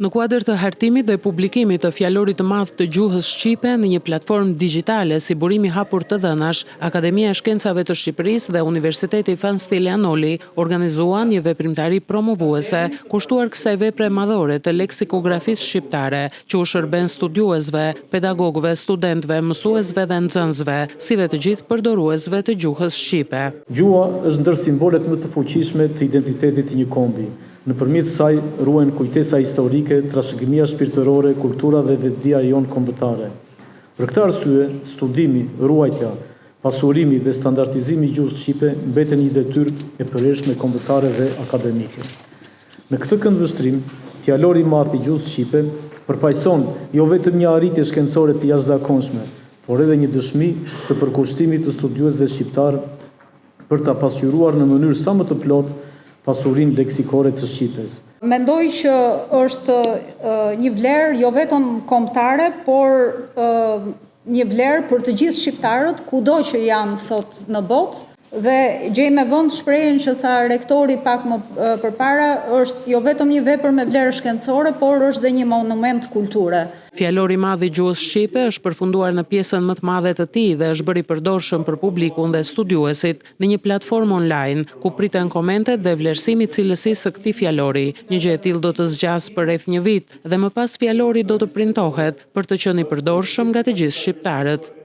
Në kuadër të hartimit dhe publikimit të fjalorit të madh të gjuhës shqipe në një platformë digjitale si burimi hapur të dhënash, Akademia e Shkencave të Shqipërisë dhe Universiteti Fan Stilianoli organizuan një veprimtari promovuese kushtuar kësaj vepre madhore të leksikografisë shqiptare, që u shërben studiuesve, pedagogëve, studentëve, mësuesve dhe nxënësve, si dhe të gjithë përdoruesve të gjuhës shqipe. Gjuha është ndër simbolet më të fuqishme të identitetit të një kombi. Nëpërmjet saj ruhen kujtesa historike, trashëgimia shpirtërore, kultura dhe vetdia jonë kombëtare. Për këtë arsye, studimi, ruajtja, pasurimi dhe standardizimi i gjuhës shqipe mbeten një detyrë e përhershme kombëtare dhe akademike. Në këtë këndvështrim, fjalori i madh i gjuhës shqipe përfaqëson jo vetëm një arritje shkencore të jashtëzakonshme, por edhe një dëshmi të përkushtimit të studiuesve shqiptar për ta pasqyruar në mënyrë sa më të plotë pasurinë leksikore të Shqipës. Mendoj që është një vlerë jo vetëm kombëtare, por një vlerë për të gjithë shqiptarët, kudo që janë sot në botë. Dhe gjej me vend shprehjen që tha rektori pak më përpara, është jo vetëm një vepër me vlerë shkencore, por është dhe një monument kulture. Fjalori i madh i gjuhës shqipe është përfunduar në pjesën më të madhe të tij dhe është bërë i përdorshëm për publikun dhe studiuesit në një platformë online ku priten komentet dhe vlerësimi i cilësisë së këtij fjalori. Një gjë e tillë do të zgjasë për rreth një vit dhe më pas fjalori do të printohet për të qenë i përdorshëm nga të gjithë shqiptarët.